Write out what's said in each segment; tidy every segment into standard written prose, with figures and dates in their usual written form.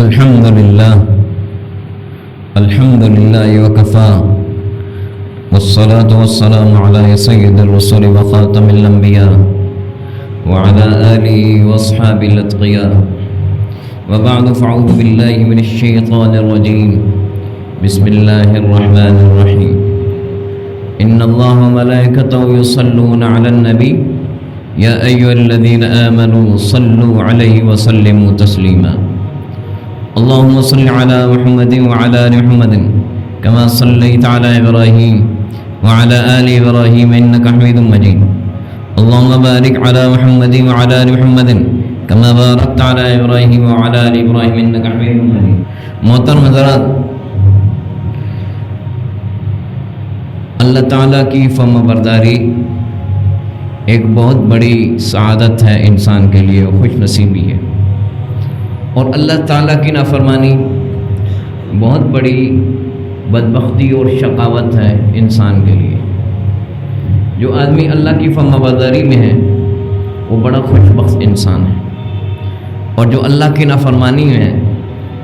الحمد لله وكفى والصلاة والسلام على سيد الرسل وخاتم الأنبياء وعلى آله وأصحابه الأتقياء وبعد فأعوذ بالله من الشيطان الرجيم بسم الله الرحمن الرحيم إن الله وملائكته يصلون على النبي يا أيها الذين آمنوا صلوا عليه وسلموا تسليما اللهم صل على محمد وعلى آل محمد كما صليت على إبراهيم وعلى آل إبراهيم إنك حميد مجيد اللهم بارك على محمد وعلى آل محمد كما باركت على إبراهيم وعلى آل إبراهيم إنك حميد مجيد. محترم حضرات، اللہ تعالیٰ کی فرما برداری ایک بہت بڑی سعادت ہے انسان کے لیے، خوش نصیبی ہے، اور اللہ تعالیٰ کی نافرمانی بہت بڑی بدبختی اور شقاوت ہے انسان کے لیے. جو آدمی اللہ کی فرما برداری میں ہے وہ بڑا خوش بخت انسان ہے، اور جو اللہ کی نافرمانی میں ہے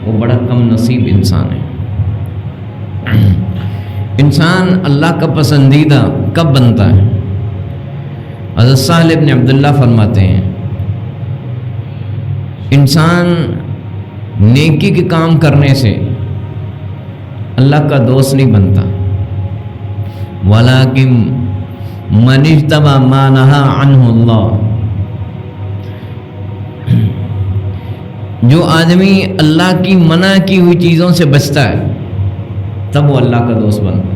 وہ بڑا کم نصیب انسان ہے. انسان اللہ کا پسندیدہ کب بنتا ہے؟ حضرت سہل بن عبداللہ فرماتے ہیں انسان نیکی کے کام کرنے سے اللہ کا دوست نہیں بنتا، وَلَٰكِن مَنِ اجْتَنَبَ مَا نَهَىٰ عَنْهُ اللَّهُ. جو آدمی اللہ کی منع کی ہوئی چیزوں سے بچتا ہے تب وہ اللہ کا دوست بنتا ہے.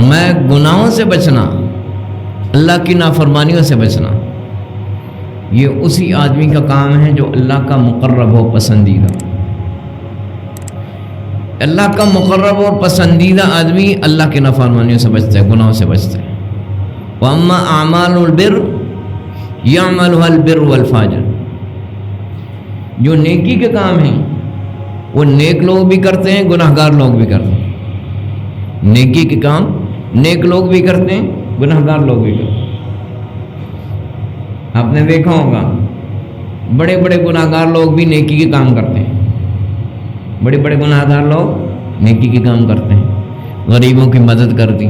میں گناہوں سے بچنا، اللہ کی نافرمانیوں سے بچنا، یہ اسی آدمی کا کام ہے جو اللہ کا مقرب و پسندیدہ. اللہ کا مقرب اور پسندیدہ آدمی اللہ کی نافرمانیوں سے بچتا ہے، گناہوں سے بچتا ہے. وَأَمَّا أَعْمَالُ الْبِرِّ يَعْمَلُهَا الْبِرُّ وَالْفَاجِرُ. جو نیکی کے کام ہیں وہ نیک لوگ بھی کرتے ہیں، گناہگار لوگ بھی کرتے ہیں. نیکی کے کام نیک لوگ بھی کرتے ہیں، گناہگار لوگ بھی کرتے ہیں. آپ نے دیکھا ہوگا بڑے بڑے گناہگار لوگ بھی نیکی کے کام کرتے ہیں. بڑے بڑے گناہگار لوگ نیکی کے کام کرتے ہیں، غریبوں کی مدد کر دی،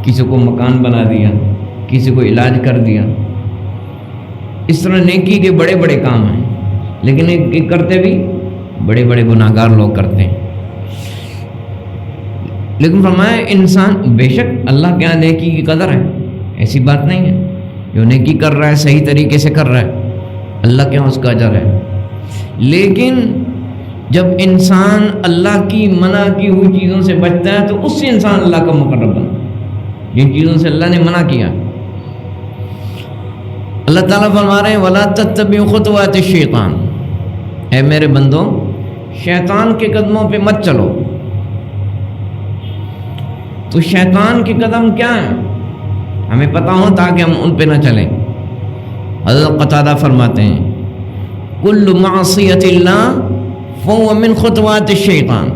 کسی کو مکان بنا دیا، کسی کو علاج کر دیا. اس طرح نیکی کے بڑے بڑے کام ہیں، لیکن ایک کرتے بھی بڑے بڑے گناہگار لوگ کرتے ہیں. لیکن فرمایا انسان بے شک اللہ کے یہاں نیکی کی قدر ہے، ایسی بات نہیں ہے. جو نیکی کر رہا ہے صحیح طریقے سے کر رہا ہے اللہ کے یہاں اس کا اجر ہے. لیکن جب انسان اللہ کی منع کی ہوئی چیزوں سے بچتا ہے تو اس سے انسان اللہ کا مقرب بنتا ہے، جن چیزوں سے اللہ نے منع کیا. اللہ تعالیٰ فرما رہے ہیں وَلَا تَتَّبِعُوا خُطُوَاتِ الشَّيْطَانِ. اے میرے بندو، شیطان کے قدموں پہ مت چلو. تو شیطان کے قدم کیا ہیں ہمیں پتہ ہو تاکہ ہم ان پہ نہ چلیں. حضرت قتادہ فرماتے ہیں کل معصیت اللہ فهو من خطوات الشیطان.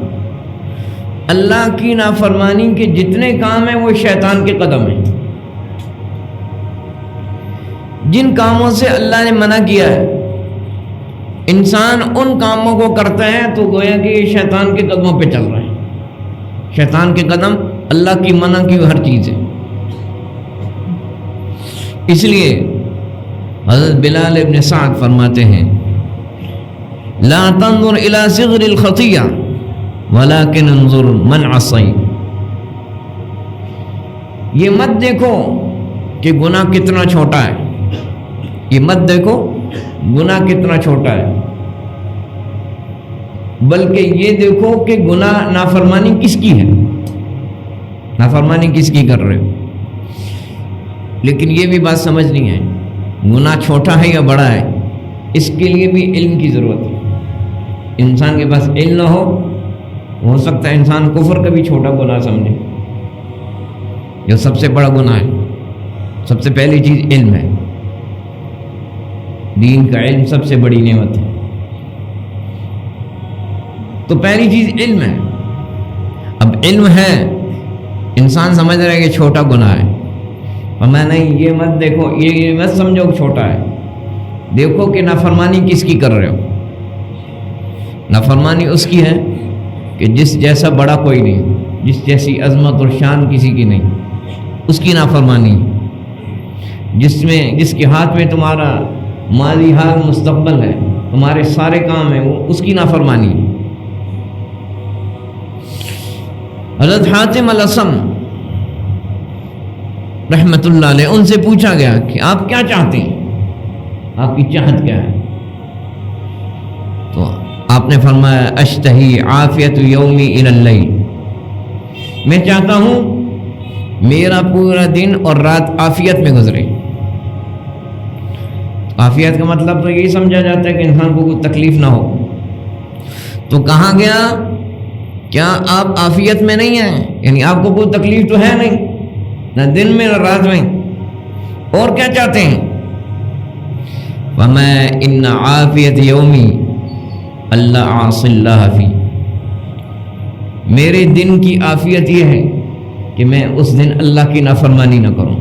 اللہ کی نافرمانی کے جتنے کام ہیں وہ شیطان کے قدم ہیں. جن کاموں سے اللہ نے منع کیا ہے انسان ان کاموں کو کرتا ہے تو گویا کہ یہ شیطان کے قدموں پہ چل رہا ہے. شیطان کے قدم اللہ کی منع کی ہر چیز ہے. اس لیے حضرت بلال ابن سعد فرماتے ہیں لا تنظر الى صغر الخطیہ ولكن انظر من عصی. یہ مت دیکھو کہ گناہ کتنا چھوٹا ہے، یہ مت دیکھو گناہ کتنا چھوٹا ہے، بلکہ یہ دیکھو کہ گناہ نافرمانی کس کی ہے، نافرمانی کس کی کر رہے ہو. لیکن یہ بھی بات سمجھنی ہے گناہ چھوٹا ہے یا بڑا ہے، اس کے لیے بھی علم کی ضرورت ہے. انسان کے پاس علم نہ ہو سکتا ہے انسان کفر کا بھی چھوٹا گناہ سمجھے، جو سب سے بڑا گناہ ہے. سب سے پہلی چیز علم ہے. دین کا علم سب سے بڑی نعمت ہے. تو پہلی چیز علم ہے. اب علم ہے انسان سمجھ رہا ہے کہ چھوٹا گناہ ہے، اور میں نہیں، یہ مت دیکھو، یہ مت سمجھو کہ چھوٹا ہے، دیکھو کہ نافرمانی کس کی کر رہے ہو. نافرمانی اس کی ہے کہ جس جیسا بڑا کوئی نہیں، جس جیسی عظمت اور شان کسی کی نہیں، اس کی نافرمانی. جس کے ہاتھ میں تمہارا ماضی حال مستقبل ہے، تمہارے سارے کام ہیں، وہ اس کی نافرمانی. حضرت حاتم الاسم رحمت اللہ علیہ، ان سے پوچھا گیا کہ آپ کیا چاہتے ہیں، آپ کی چاہت کیا ہے؟ تو آپ نے فرمایا اشتہی عافیت یومی الی اللیل، میں چاہتا ہوں میرا پورا دن اور رات عافیت میں گزرے. عافیت کا مطلب تو یہی سمجھا جاتا ہے کہ انسان کو کوئی تکلیف نہ ہو. تو کہا گیا کیا آپ عافیت میں نہیں ہیں، یعنی آپ کو کوئی تکلیف تو ہے نہیں، نہ دن میں نہ رات میں، اور کیا چاہتے ہیں؟ وَمَا إِنَّ عَافِيَةِ يَوْمِي اللہ عَاصِ اللَّهَ فِي، میرے دن کی عافیت یہ ہے کہ میں اس دن اللہ کی نافرمانی نہ کروں.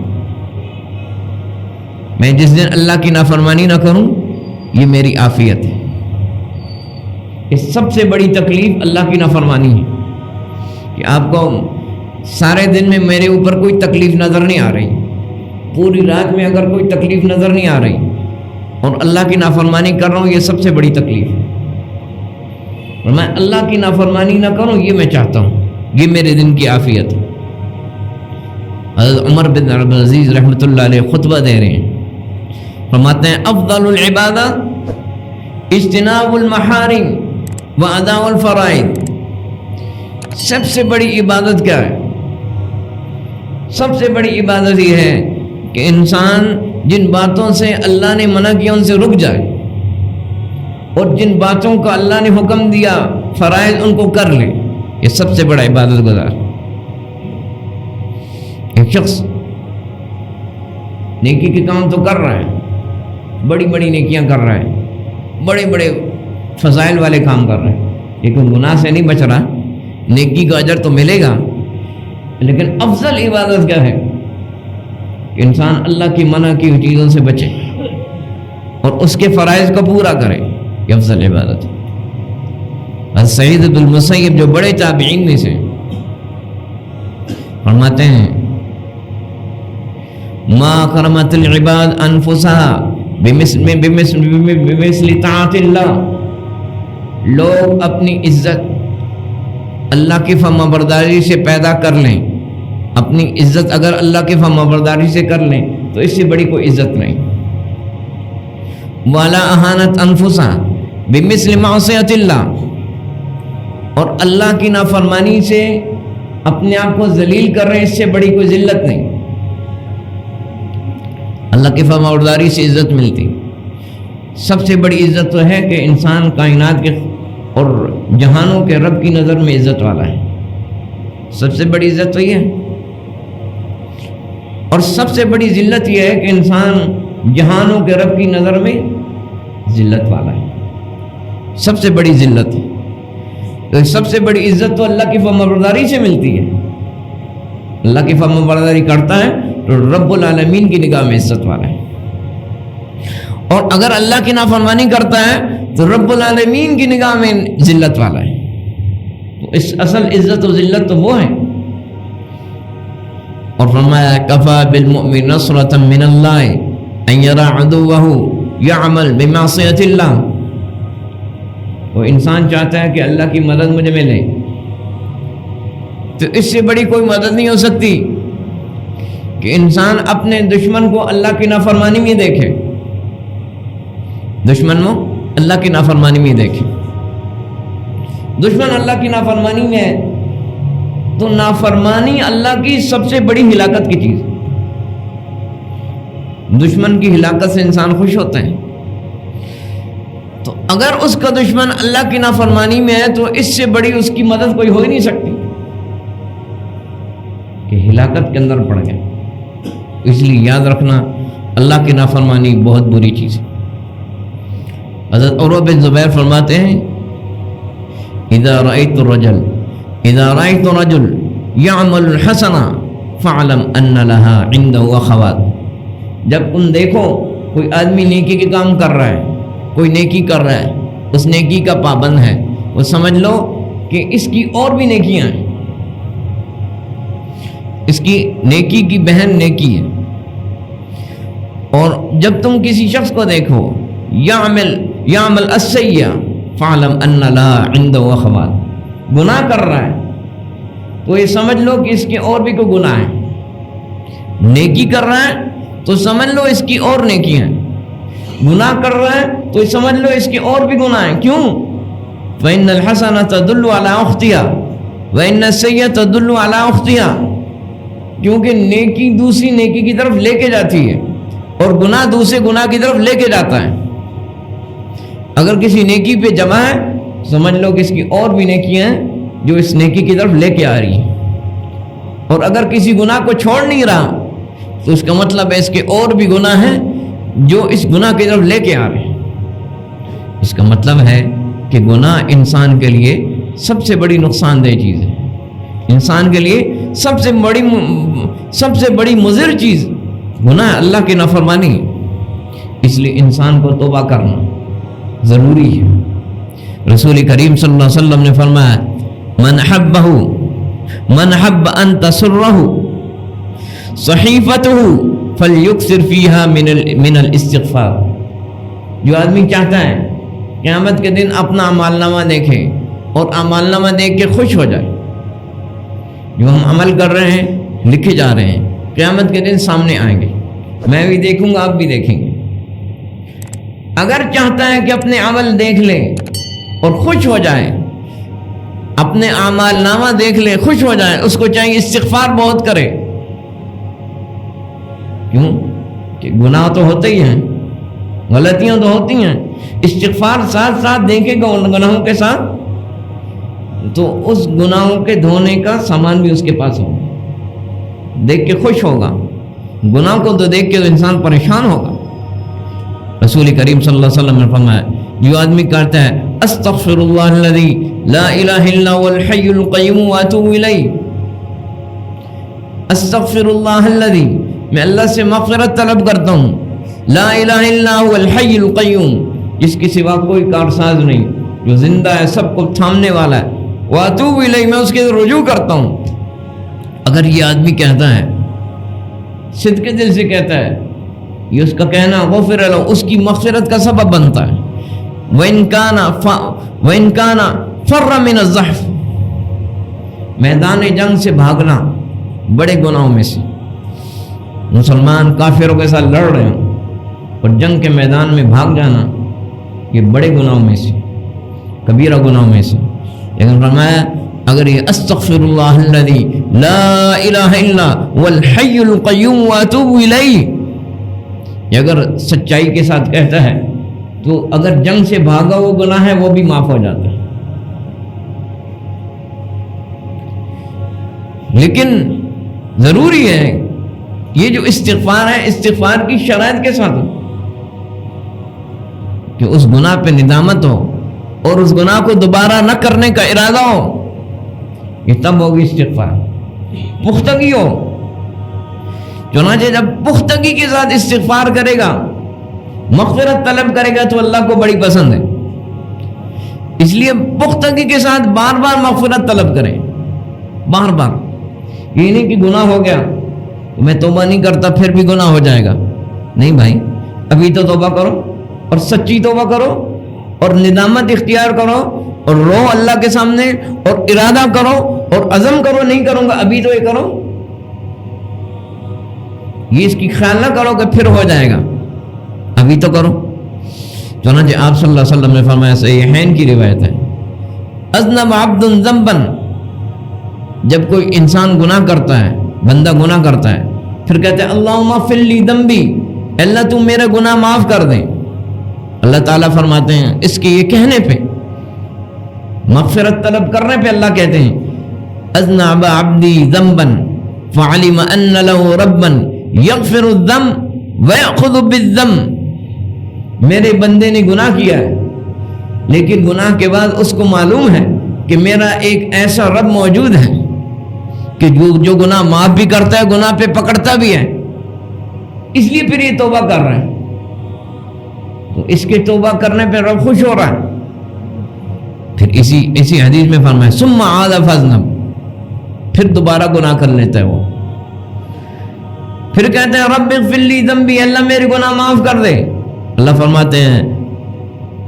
میں جس دن اللہ کی نافرمانی نہ کروں، یہ میری عافیت ہے. اس سب سے بڑی تکلیف اللہ کی نافرمانی ہے کہ آپ کو سارے دن میں میرے اوپر کوئی تکلیف نظر نہیں آ رہی، پوری رات میں اگر کوئی تکلیف نظر نہیں آ رہی اور اللہ کی نافرمانی کر رہا ہوں، یہ سب سے بڑی تکلیف ہے. اور میں اللہ کی نافرمانی نہ کروں، یہ میں چاہتا ہوں، یہ میرے دن کی عافیت ہے. حضرت عمر بن عبدالعزیز رحمۃ اللہ علیہ خطبہ دے رہے ہیں، فرماتے ہیں افضل العبادہ اجتناب المحارم واداء الفرائض. سب سے بڑی عبادت کیا ہے؟ سب سے بڑی عبادت یہ ہے کہ انسان جن باتوں سے اللہ نے منع کیا ان سے رک جائے، اور جن باتوں کا اللہ نے حکم دیا فرائض ان کو کر لے. یہ سب سے بڑا عبادت گزار. ایک شخص نیکی کے کام تو کر رہا ہے، بڑی بڑی نیکیاں کر رہا ہے، بڑے بڑے فضائل والے کام کر رہے ہیں، لیکن گناہ سے نہیں بچ رہا. نیکی کا اجر تو ملے گا، لیکن افضل عبادت کیا ہے کہ انسان اللہ کی منع کی ہوئی چیزوں سے بچے اور اس کے فرائض کو پورا کرے. یہ افضل عبادت ہے. حضرت سعید بن المسیب جو بڑے تابعین میں سے، فرماتے ہیں ما کرمت العباد انفسها بمثل طاعت اللہ. لوگ اپنی عزت اللہ کی فرما برداری سے پیدا کر لیں، اپنی عزت اگر اللہ کی فرما برداری سے کر لیں تو اس سے بڑی کوئی عزت نہیں. وَلَا أَهَانَتْ أَنفُسَهَا بِمِثْلِ مَعْصِيَةِ اللَّهِ، اور اللہ کی نافرمانی سے اپنے آپ کو ذلیل کر رہے ہیں، اس سے بڑی کوئی ذلت نہیں. اللہ کی فرما برداری سے عزت ملتی. سب سے بڑی عزت تو ہے کہ انسان کائنات کے اور جہانوں کے رب کی نظر میں عزت والا ہے. سب سے بڑی عزت تو یہ ہے، اور سب سے بڑی ذلت یہ ہے کہ انسان جہانوں کے رب کی نظر میں ذلت والا ہے. سب سے بڑی ذلت ہے. تو سب سے بڑی عزت تو اللہ کی فرمانبرداری سے ملتی ہے. اللہ کی فرمانبرداری کرتا ہے تو رب العالمین کی نگاہ میں عزت والا ہے، اور اگر اللہ کی نافرمانی کرتا ہے تو رب العالمین کی نگاہ میں ذلت والا ہے. تو اس اصل عزت و ذلت تو وہ ہے. اور فرمایا کفا بالمؤمن نصرۃ من اللہ ان یری عدوہ یعمل بمعصیۃ اللہ. وہ انسان چاہتا ہے کہ اللہ کی مدد مجھے ملے، تو اس سے بڑی کوئی مدد نہیں ہو سکتی کہ انسان اپنے دشمن کو اللہ کی نافرمانی میں دیکھے. دشمن کو اللہ کی نافرمانی میں دیکھے. دشمن اللہ کی نافرمانی میں ہے تو نافرمانی اللہ کی سب سے بڑی ہلاکت کی چیز. دشمن کی ہلاکت سے انسان خوش ہوتا ہے. تو اگر اس کا دشمن اللہ کی نافرمانی میں ہے تو اس سے بڑی اس کی مدد کوئی ہو ہی نہیں سکتی کہ ہلاکت کے اندر پڑ گیا. اس لیے یاد رکھنا اللہ کی نافرمانی بہت بری چیز ہے. حضرت عروہ بن زبیر فرماتے ہیں اذا رأيت رجل يعمل الحسنة فاعلم ان لها عنده اخوات. جب تم دیکھو کوئی آدمی نیکی کے کام کر رہا ہے، کوئی نیکی کر رہا ہے، اس نیکی کا پابند ہے، وہ سمجھ لو کہ اس کی اور بھی نیکیاں ہیں، اس کی نیکی کی بہن نیکی ہے۔ اور جب تم کسی شخص کو دیکھو یعمل السیئہ فاعلم ان لہا عنده اخوات، گناہ کر رہا ہے تو یہ سمجھ لو کہ اس کے اور بھی کوئی گناہ ہے، نیکی کر رہا ہے تو سمجھ لو اس کی اور نیکیاں ہیں، گناہ کر رہا ہے تو سمجھ لو اس کے اور بھی گناہ ہیں۔ کیوں؟ فإن الحسنة تدل على أختها وإن السيئة تدل على أختها، کیونکہ نیکی دوسری نیکی کی طرف لے کے جاتی ہے اور گناہ دوسرے گناہ کی طرف لے کے جاتا ہے۔ اگر کسی نیکی پہ جمع ہے سمجھ لو کہ اس کی اور بھی نیکیاں ہیں جو اس نیکی کی طرف لے کے آ رہی ہیں، اور اگر کسی گناہ کو چھوڑ نہیں رہا تو اس کا مطلب ہے اس کے اور بھی گناہ ہیں جو اس گناہ کی طرف لے کے آ رہے ہیں۔ اس کا مطلب ہے کہ گناہ انسان کے لیے سب سے بڑی نقصان دہ چیز ہے، انسان کے لیے سب سے بڑی مضر چیز گناہ اللہ کی نافرمانی ہے۔ اس لیے انسان کو توبہ کرنا ضروری ہے۔ رسول کریم صلی اللہ علیہ وسلم نے فرمایا من حب ان تسرہ صحیفتہ فلیکثر فیہا من الاستغفار، جو آدمی چاہتا ہے قیامت کے دن اپنا اعمال نامہ دیکھے اور اعمال نامہ دیکھ کے خوش ہو جائے، جو ہم عمل کر رہے ہیں لکھے جا رہے ہیں، قیامت کے دن سامنے آئیں گے، میں بھی دیکھوں گا آپ بھی دیکھیں گے۔ اگر چاہتا ہے کہ اپنے عمل دیکھ لے اور خوش ہو جائے، اپنے اعمال نامہ دیکھ لے خوش ہو جائے، اس کو چاہیے استغفار بہت کرے۔ کیوں؟ کہ گناہ تو ہوتے ہی ہیں، غلطیاں تو ہوتی ہیں، استغفار ساتھ ساتھ دیکھے گا ان گناہوں کے ساتھ تو اس گناہوں کے دھونے کا سامان بھی اس کے پاس ہوگا، دیکھ کے خوش ہوگا۔ گناہ کو تو دیکھ کے تو انسان پریشان ہوگا۔ رسول کریم صلی اللہ علیہ وسلم نے فرمایا جو آدمی کہتا ہے استغفر اللہ الذی لا الہ الا هو الحی القیوم واتوب الیہ، استغفر اللہ الذی، میں اللہ سے مغفرت طلب کرتا ہوں، لا الہ الا هو الحی القیوم، جس کے سوا کوئی کارساز نہیں، جو زندہ ہے، سب کو تھامنے والا ہے، واتوب الیہ، میں اس کے رجوع کرتا ہوں۔ اگر یہ آدمی کہتا ہے، صدق کے دل سے کہتا ہے، یہ اس کا کہنا غفر له، اس کی مغفرت کا سبب بنتا ہے۔ وَإِنْ كَانَ فَرَّ مِنَ الزَّحْفِ، میدان جنگ سے بھاگنا بڑے گناہوں میں سے، مسلمان کافروں کے ساتھ لڑ رہے ہوں اور جنگ کے میدان میں بھاگ جانا، یہ بڑے گناہوں میں سے، کبیرہ گناہوں میں سے۔ لیکن فرمایا اگر یہ استغفر اللہ الذی لا الہ الا هو الحی القیوم واتوب الیہ، یہ اگر سچائی کے ساتھ کہتا ہے تو اگر جنگ سے بھاگا وہ گناہ ہے وہ بھی معاف ہو جاتا ہے۔ لیکن ضروری ہے یہ جو استغفار ہے، استغفار کی شرائط کے ساتھ ہو کہ اس گناہ پہ ندامت ہو اور اس گناہ کو دوبارہ نہ کرنے کا ارادہ ہو، یہ تب ہوگی استغفار، پختگی ہو۔ چنانچہ جب پختگی کے ساتھ استغفار کرے گا، مغفرت طلب کرے گا تو اللہ کو بڑی پسند ہے، اس لیے پختگی کے ساتھ بار بار مغفرت طلب کریں، بار بار۔ یہ نہیں کہ گناہ ہو گیا میں توبہ نہیں کرتا پھر بھی گناہ ہو جائے گا، نہیں بھائی، ابھی تو توبہ کرو اور سچی توبہ کرو اور ندامت اختیار کرو اور رو اللہ کے سامنے اور ارادہ کرو اور عزم کرو نہیں کروں گا، ابھی تو یہ کرو، یہ اس کی خیال نہ کرو کہ پھر ہو جائے گا، ابھی تو کرو۔ چنانچہ آپ صلی اللہ علیہ وسلم نے فرمایا، صحیحین کی روایت ہے، اذنب عبد ذنبا، جب کوئی انسان گناہ کرتا ہے، بندہ گناہ کرتا ہے، پھر کہتے ہیں اللہم اغفر لی ذنبی، اللہ تو میرا گناہ معاف کر دیں، اللہ تعالیٰ فرماتے ہیں اس کے یہ کہنے پہ، مغفرت طلب کرنے پہ اللہ کہتے ہیں اذنب عبدی ذنبا فعلم ان له ربا یغفر الذنب ویأخذ بالذنب، میرے بندے نے گناہ کیا ہے لیکن گناہ کے بعد اس کو معلوم ہے کہ میرا ایک ایسا رب موجود ہے کہ جو گناہ معاف بھی کرتا ہے، گناہ پہ پکڑتا بھی ہے، اس لیے پھر یہ توبہ کر رہے ہیں۔ تو اس کے توبہ کرنے پہ رب خوش ہو رہا ہے. پھر اسی حدیث میں فرمایا ثم عاد فاذنب، پھر دوبارہ گناہ کر لیتا ہے وہ. پھر کہتے ہیں رب اغفر لی ذنبی، اللہ میرے گناہ معاف کر دے. اللہ فرماتے ہیں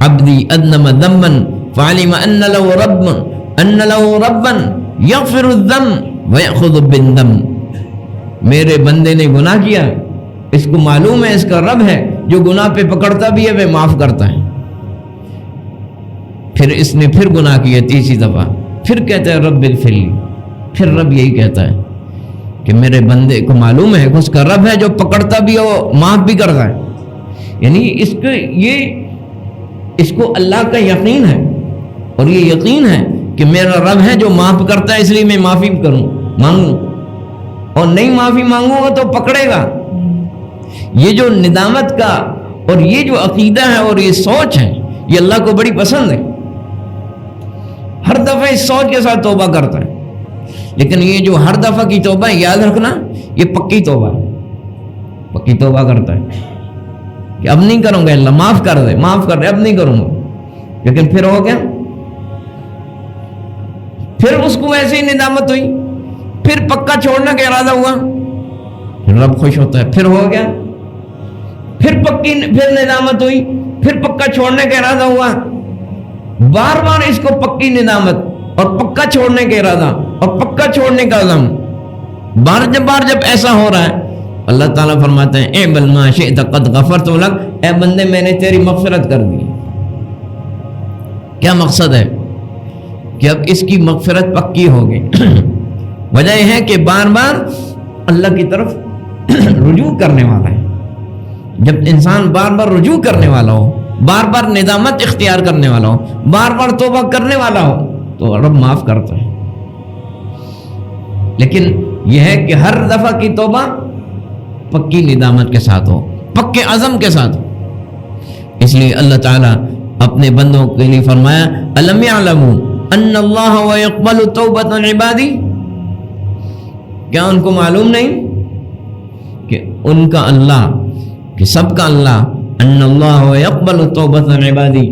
عبدی اذنب ذنبا فعلم ان له ربا یغفر الذنب ویأخذ بالذنب. میرے بندے نے گناہ کیا، اس کو معلوم ہے اس کا رب ہے جو گناہ پہ پکڑتا بھی ہے وہ معاف کرتا ہے. پھر اس نے پھر گناہ کیا تیسری دفعہ، پھر کہتا ہے رب اغفر لی. پھر رب یہی کہتا ہے کہ میرے بندے کو معلوم ہے کہ اس کا رب ہے جو پکڑتا بھی ہے وہ معاف بھی کرتا ہے. یعنی اس کو اللہ کا یقین ہے، اور یہ یقین ہے کہ میرا رب ہے جو معاف کرتا ہے، اس لیے میں معافی مانگوں، اور نہیں معافی مانگوں گا تو پکڑے گا. یہ جو ندامت کا اور یہ جو عقیدہ ہے اور یہ سوچ ہے، یہ اللہ کو بڑی پسند ہے. ہر دفعہ اس سوچ کے ساتھ توبہ کرتا ہے. لیکن یہ جو ہر دفعہ کی توبہ ہے، یاد رکھنا یہ پکی توبہ ہے. پکی توبہ کرتا ہے کہ اب نہیں کروں گا، اللہ معاف کر دے، اب نہیں کروں گا. لیکن پھر ہو گیا، پھر اس کو ایسے ہی ندامت ہوئی، پھر پکا چھوڑنے کا ارادہ ہوا، پھر رب خوش ہوتا ہے. پھر ہو گیا، پھر ندامت ہوئی، پھر پکا چھوڑنے کا ارادہ ہوا. بار بار اس کو پکی ندامت اور پکا چھوڑنے کا ارادہ اور پکا چھوڑنے کا عزم، بار جب ایسا ہو رہا ہے، اللہ تعالیٰ فرماتے ہیں اعمل ما شئت قد غفرت لک، اے بندے میں نے تیری مغفرت کر دی. کیا مقصد ہے کہ اب اس کی مغفرت پکی ہو گئی. وجہ یہ ہے کہ بار بار اللہ کی طرف رجوع کرنے والا ہے. جب انسان بار بار رجوع کرنے والا ہو، بار بار ندامت اختیار کرنے والا ہو، بار بار توبہ کرنے والا ہو، تو رب معاف کرتا ہے. لیکن یہ ہے کہ ہر دفعہ کی توبہ پکی ندامت کے ساتھ ہو، پکے عزم کے ساتھ ہو. اس لیے اللہ تعالیٰ اپنے بندوں کے لیے فرمایا الم یعلموا ان اللہ یقبل توبۃ عبادی، کیا ان کو معلوم نہیں کہ ان کا اللہ، کہ سب کا اللہ، ان اللہ یقبل توبۃ عبادی،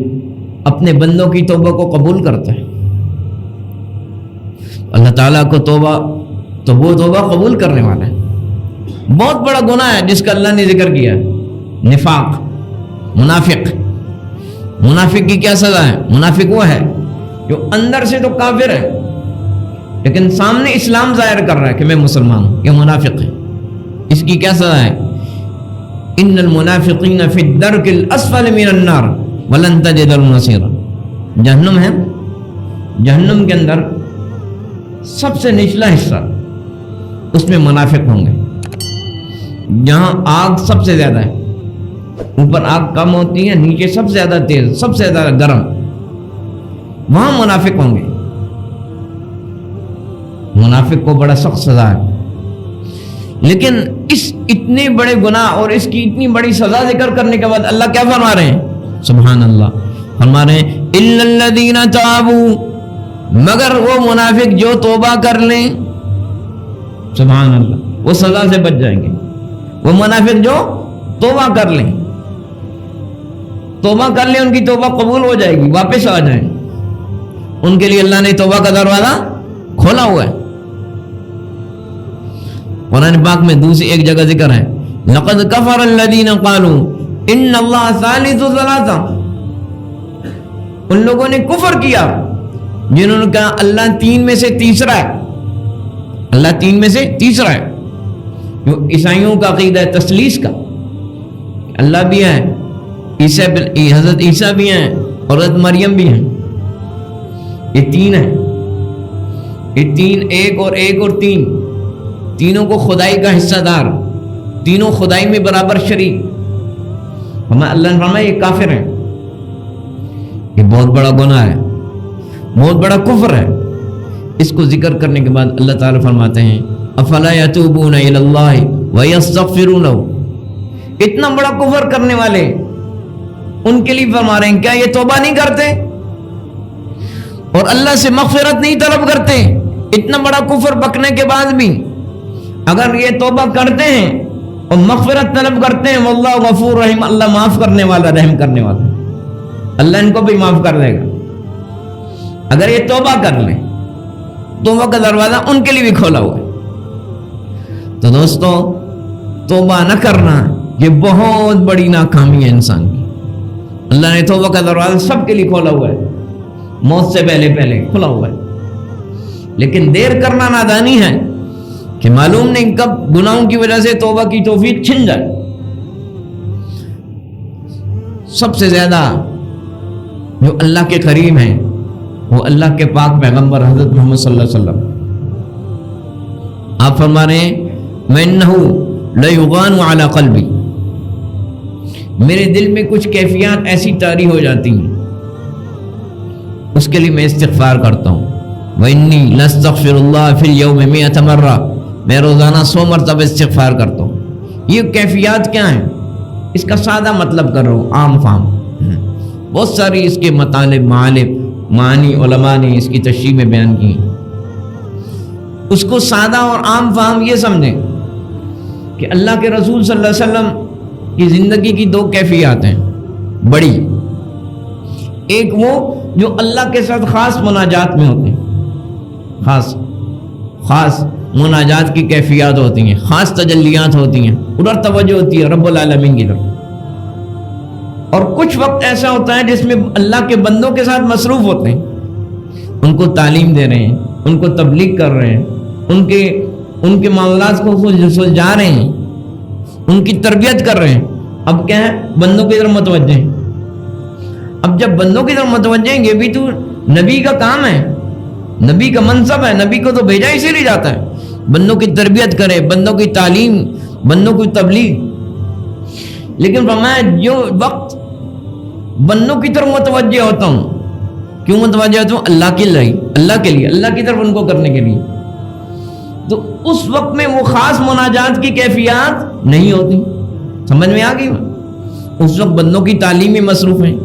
اپنے بندوں کی توبہ کو قبول کرتا ہے. اللہ تعالیٰ کو توبہ تو وہ توبہ قبول کرنے والا ہے. بہت بڑا گناہ ہے جس کا اللہ نے ذکر کیا، نفاق، منافق کی کیا سزا ہے؟ منافق وہ ہے جو اندر سے تو کافر ہے لیکن سامنے اسلام ظاہر کر رہا ہے کہ میں مسلمان ہوں، یہ منافق ہے. اس کی کیا سزا ہے؟ ان المنافقین فی الدرک الاسفل من النار ولن تجد لهم نصیرا. جہنم ہے، جہنم کے اندر سب سے نچلا حصہ، اس میں منافق ہوں گے. جہاں آگ سب سے زیادہ ہے، اوپر آگ کم ہوتی ہے، نیچے سب سے زیادہ تیز، سب سے زیادہ گرم، وہاں منافق ہوں گے. منافق کو بڑا سخت سزا ہے. لیکن اس اتنے بڑے گناہ اور اس کی اتنی بڑی سزا ذکر کرنے کے بعد اللہ کیا فرما رہے ہیں؟ سبحان اللہ، فرما رہے ہیں الا الذین تابوا، مگر وہ منافق جو توبہ کر لیں. سبحان اللہ، وہ سزا سے بچ جائیں گے. وہ منافق جو توبہ کر لیں، ان کی توبہ قبول ہو جائے گی، واپس آ جائیں. ان کے لیے اللہ نے توبہ کا دروازہ کھولا ہوا ہے. قرآن پاک میں دوسری ایک جگہ ذکر ہے لقد کفر الذین قالوا ان اللہ ثالث ثلاثہ. ان لوگوں نے کفر کیا جنہوں نے کہا اللہ تین میں سے تیسرا ہے. اللہ تین میں سے تیسرا ہے. جو عیسائیوں کا عقیدہ ہے تثلیث کا، اللہ بھی ہے، حضرت عیسیٰ بھی ہیں اور حضرت مریم بھی ہیں. یہ تین ہیں، یہ تین، ایک اور تین، تینوں کو خدائی کا حصہ دار، تینوں خدائی میں برابر شریک. اللہ نے فرمایا یہ کافر ہیں. یہ بہت بڑا گناہ ہے، بہت بڑا کفر ہے. اس کو ذکر کرنے کے بعد اللہ تعالیٰ فرماتے ہیں افلا یتوبون الی اللہ ویستغفرونہ. اتنا بڑا کفر کرنے والے ان کے لیے فرما رہے ہیں کیا یہ توبہ نہیں کرتے اور اللہ سے مغفرت نہیں طلب کرتے؟ اتنا بڑا کفر بکنے کے بعد بھی اگر یہ توبہ کرتے ہیں اور مغفرت طلب کرتے ہیں، واللہ غفور رحیم، اللہ معاف کرنے والا، رحم کرنے والا، اللہ ان کو بھی معاف کر دے گا اگر یہ توبہ کر لیں۔ توبہ کا دروازہ ان کے لیے بھی کھولا ہوا ہے۔ تو دوستو، توبہ نہ کرنا یہ بہت بڑی ناکامی ہے انسان کی۔ اللہ نے توبہ کا دروازہ سب کے لیے کھولا ہوا ہے، موت سے پہلے کھلا ہوا ہے، لیکن دیر کرنا نادانی ہے کہ معلوم نہیں کب گناہوں کی وجہ سے توبہ کی توفیق چھن جائے۔ سب سے زیادہ جو اللہ کے قریب ہیں وہ اللہ کے پاک پیغمبر حضرت محمد صلی اللہ علیہ وسلم۔ آپ فرما رہے ہیں وَإِنَّهُ لَيُغَانُ عَلَى قَلْبِي، میرے دل میں کچھ کیفیات ایسی طاری ہو جاتی ہیں، اس کے لیے میں استغفار کرتا ہوں۔ وَإِنِّي لَأَسْتَغْفِرُ اللَّهَ فِي الْيَوْمِ 100 مرة، میں روزانہ 100 مرتبہ استغفار کرتا ہوں۔ یہ کیفیات کیا ہیں؟ اس کا سادہ مطلب کر رہا ہوں، عام فہم۔ بہت ساری اس کے مطالب، معانی علماء نے اس کی تشریح میں بیان کی۔ اس کو سادہ اور عام فہم یہ سمجھیں کہ اللہ کے رسول صلی اللہ علیہ وسلم کی زندگی کی 2 کیفیات ہیں بڑی۔ ایک وہ جو اللہ کے ساتھ خاص مناجات میں ہوتے ہیں، خاص مناجات کی کیفیات ہوتی ہیں، خاص تجلیات ہوتی ہیں، ادھر توجہ ہوتی ہے رب العالمین کی طرف۔ اور کچھ وقت ایسا ہوتا ہے جس میں اللہ کے بندوں کے ساتھ مصروف ہوتے ہیں، ان کو تعلیم دے رہے ہیں، ان کو تبلیغ کر رہے ہیں، ان کے معاملات کو سلجھا رہے ہیں، ان کی تربیت کر رہے ہیں۔ اب کیا ہے؟ بندوں کی طرف متوجہ ہیں۔ اب جب بندوں کی طرف متوجہ ہیں، یہ بھی تو نبی کا کام ہے، نبی کا منصب ہے، نبی کو تو بھیجا اسی لیے جاتا ہے، بندوں کی تربیت کرے، بندوں کی تعلیم، بندوں کی تبلیغ۔ لیکن فرمایا جو وقت بندوں کی طرف متوجہ ہوتا ہوں، کیوں متوجہ ہوتا ہوں؟ اللہ کے لیے، اللہ کی طرف ان کو کرنے کے لیے، تو اس وقت میں وہ خاص مناجات کی کیفیات نہیں ہوتی۔ سمجھ میں آ گئی؟ اس وقت بندوں کی تعلیم میں مصروف ہیں،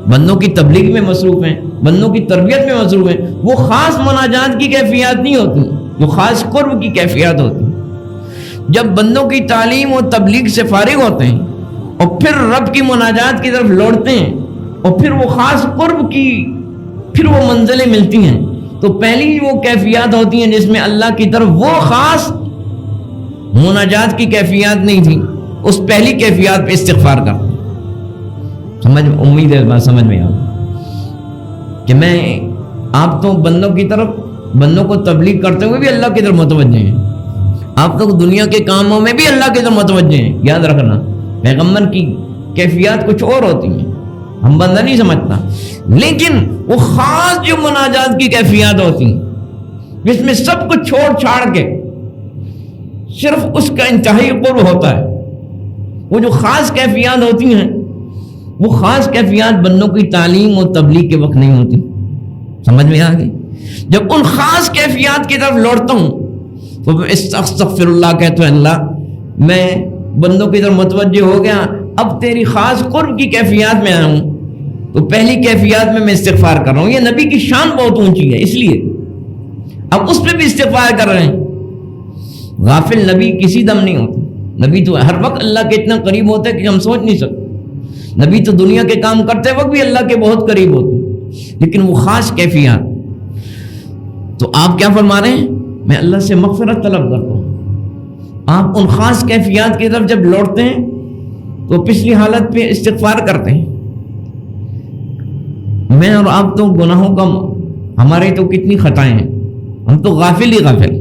بندوں کی تبلیغ میں مصروف ہیں، بندوں کی تربیت میں مصروف ہیں، وہ خاص مناجات کی کیفیات نہیں ہوتی، وہ خاص قرب کی کیفیات ہوتی۔ جب بندوں کی تعلیم اور تبلیغ سے فارغ ہوتے ہیں اور پھر رب کی مناجات کی طرف لوٹتے ہیں اور پھر وہ خاص قرب کی پھر وہ منزلیں ملتی ہیں، تو پہلی وہ کیفیات ہوتی ہیں جس میں اللہ کی طرف وہ خاص مناجات کی کیفیات نہیں تھی، اس پہلی کیفیات پہ استغفار کرتا ہوں۔ امید ہے بات سمجھ میں آ کہ میں آپ تو بندوں کی طرف، بندوں کو تبلیغ کرتے ہوئے بھی اللہ کی طرف متوجہ ہیں، آپ تو دنیا کے کاموں میں بھی اللہ کی طرف متوجہ ہیں۔ یاد رکھنا پیغمبر کی کیفیات کچھ اور ہوتی ہیں، ہم بندہ نہیں سمجھتا، لیکن وہ خاص جو مناجات کی کیفیات ہوتی ہیں جس میں سب کچھ چھوڑ چھاڑ کے صرف اس کا انتہائی قرب ہوتا ہے، وہ جو خاص کیفیات ہوتی ہیں وہ خاص کیفیات بندوں کی تعلیم اور تبلیغ کے وقت نہیں ہوتی۔ سمجھ میں آ گئی؟ جب ان خاص کیفیات کی طرف لوٹتا ہوں تو میں استغفر اللہ کہتا ہوں، اللہ میں بندوں کی طرف متوجہ ہو گیا، اب تیری خاص قرب کی کیفیات میں آیا ہوں، تو پہلی کیفیات میں استغفار کر رہا ہوں۔ یہ نبی کی شان بہت اونچی ہے، اس لیے اب اس پہ بھی استغفار کر رہے ہیں۔ غافل نبی کسی دم نہیں ہوتا، نبی تو ہر وقت اللہ کے اتنا قریب ہوتا ہے کہ ہم سوچ نہیں سکتے۔ نبی تو دنیا کے کام کرتے وقت بھی اللہ کے بہت قریب ہوتے، لیکن وہ خاص کیفیات۔ تو آپ کیا فرما رہے ہیں؟ میں اللہ سے مغفرت طلب کرتا ہوں۔ آپ ان خاص کیفیات کی طرف جب لوٹتے ہیں تو پچھلی حالت پہ استغفار کرتے ہیں۔ میں اور آپ تو گناہوں کا، ہمارے تو کتنی خطائیں ہیں، ہم تو غافل ہی غافل۔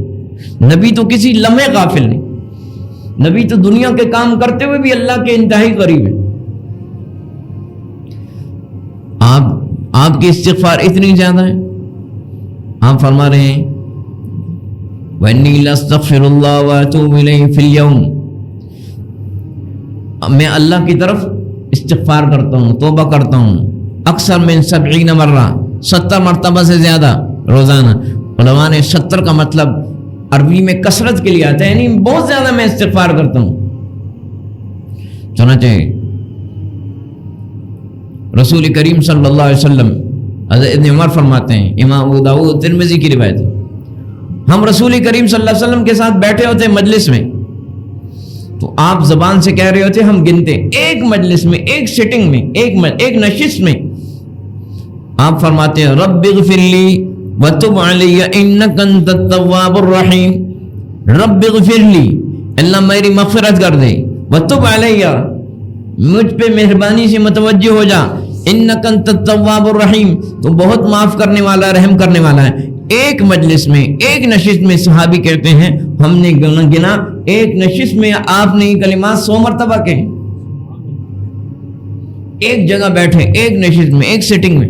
نبی تو کسی لمحے غافل نہیں، نبی تو دنیا کے کام کرتے ہوئے بھی اللہ کے انتہائی قریب ہے۔ آپ کی استغفار اتنی زیادہ ہے، آپ فرما رہے ہیں وَإِنِّي لَأَسْتَغْفِرُ اللَّهَ وَأَتُوبُ إِلَيْهِ فِي الْيَوْمِ، میں اللہ کی طرف استغفار کرتا ہوں، توبہ کرتا ہوں، اکثر من 70 مرہ، 70 مرتبہ سے زیادہ روزانہ۔ علماء نے 70 کا مطلب عربی میں کثرت کے لیے آتا ہے، یعنی بہت زیادہ میں استغفار کرتا ہوں۔ چنانچہ رسول کریم صلی اللہ علیہ وسلم حضرت ابن عمر فرماتے ہیں، امام ابو داؤد ترمذی کی روایت ہے، ہم رسول کریم صلی اللہ علیہ وسلم کے ساتھ بیٹھے ہوتے مجلس میں، تو آپ زبان سے کہہ رہے ہوتے ہم گنتے، ایک مجلس میں، ایک سٹنگ میں، ایک نشست میں آپ فرماتے ہیں رب اغفر لی وتب علی انک انت التواب الرحیم، رب اغفر لی، اللہ میری مغفرت کر دے، وتب علی، مجھ پہ مہربانی سے متوجہ ہو جا، انک انت التواب الرحیم، تو بہت معاف کرنے والا، رحم کرنے والا ہے۔ ایک مجلس میں، ایک نشست میں صحابی کہتے ہیں ہم نے گنا ایک نشست میں آپ نے یہ کلمات 100 مرتبہ کہے، ایک جگہ بیٹھے، ایک نشست میں، ایک سیٹنگ میں،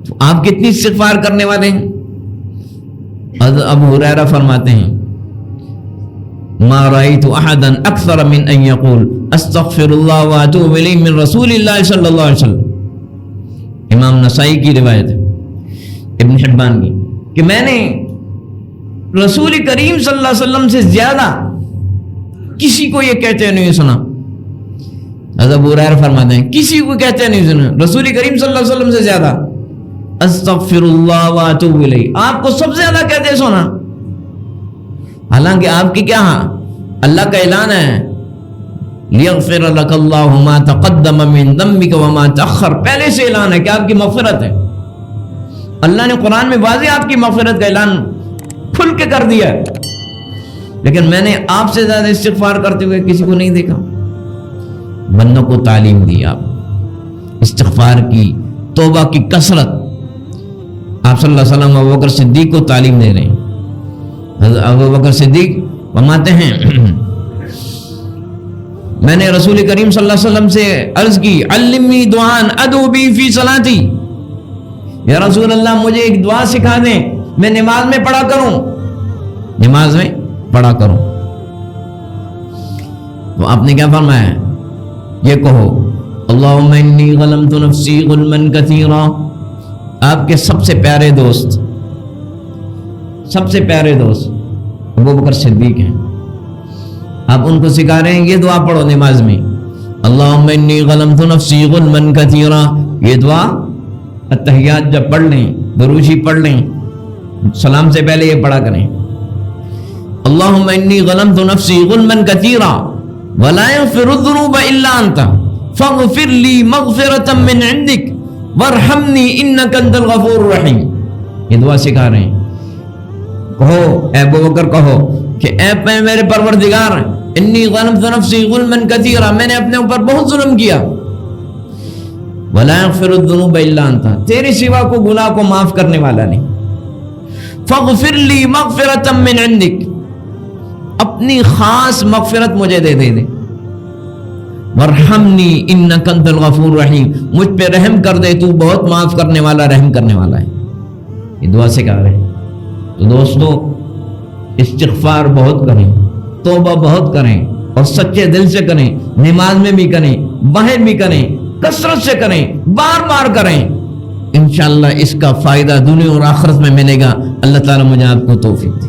تو آپ کتنی استغفار کرنے والے ہیں؟ حضرت ابو ہریرہ فرماتے ہیں ما رأيت احدا اکثر من ان يقول استغفر اللہ واتوب الیہ من رسول اللہ صلی اللہ علیہ وسلم، امام نسائی کی روایت ہے، ابن حبان کی، کہ میں نے رسول کریم صلی اللہ علیہ وسلم سے زیادہ کسی کو یہ کہتے نہیں سنا۔ حضرت ابو ہریرہ فرماتے ہیں کسی کو کہتے نہیں سنا رسول کریم صلی اللہ علیہ وسلم سے زیادہ استغفر اللہ واتوب الیہ، آپ کو سب سے زیادہ کہتے سنا، حالانکہ آپ کی کیا اللہ کا اعلان ہے لیغفر لک اللہ ما تقدم من ذنبک وما تأخر، پہلے سے اعلان ہے کہ آپ کی مغفرت ہے، اللہ نے قرآن میں واضح آپ کی مغفرت کا اعلان کھل کے کر دیا ہے، لیکن میں نے آپ سے زیادہ استغفار کرتے ہوئے کسی کو نہیں دیکھا۔ بندوں کو تعلیم دی آپ استغفار کی، توبہ کی کثرت، آپ صلی اللہ علیہ وسلم ابو بکر صدیق کو تعلیم دے رہے ہیں۔ حضرت ابو بکر صدیق فرماتے ہیں میں نے رسول کریم صلی اللہ علیہ وسلم سے عرض کی علمنی دعان ادعو بی فی صلاتی، یا رسول اللہ مجھے ایک دعا سکھا دیں میں نماز میں پڑھا کروں، نماز میں پڑھا کروں۔ تو آپ نے کیا فرمایا؟ یہ کہو اللہم انی ظلمت نفسی ظلما کثیرا، آپ کے سب سے پیارے دوست، سب سے پیارے دوست ابو بکر صدیق ہیں، آپ ان کو سکھا رہے ہیں یہ دعا پڑھو نماز میں، اللہم انی ظلمت نفسی ظلما کثیرا، یہ دعا التحیات جب پڑھ لیں، دروشی پڑھ لیں، سلام سے پہلے یہ پڑھا کریں اللہم انی ظلمت نفسی ظلما کثیرا ولا یغفر الذنوب الا انت فاغفر لی مغفرۃ من عندک وارحمنی انک انت الغفور الرحیم، یہ دعا سکھا رہے ہیں۔ کہو اے ابو بکر، کہو کہ اے میرے پروردگار انی ظلمت نفسی ظلما کثیرا، میں نے اپنے اوپر بہت ظلم کیا، ولا یغفر الذنوب الا انت، تیرے سوا کو گناہ کو معاف کرنے والا نہیں، فاغفر لی مغفرۃ من عندک، اپنی خاص مغفرت مجھے دے دے، وارحمنی انک انت الغفور الرحیم، مجھ پہ رحم کر دے، تو بہت معاف کرنے والا، رحم کرنے والا ہے۔ یہ دعا سکھا رہے ہیں۔ تو دوستو استغفار بہت کریں، توبہ بہت کریں، اور سچے دل سے کریں، نماز میں بھی کریں، باہر بھی کریں، کثرت سے کریں، بار بار کریں، انشاءاللہ اس کا فائدہ دنیا اور آخرت میں ملے گا۔ اللہ تعالیٰ مجھے آپ کو توفیق دے۔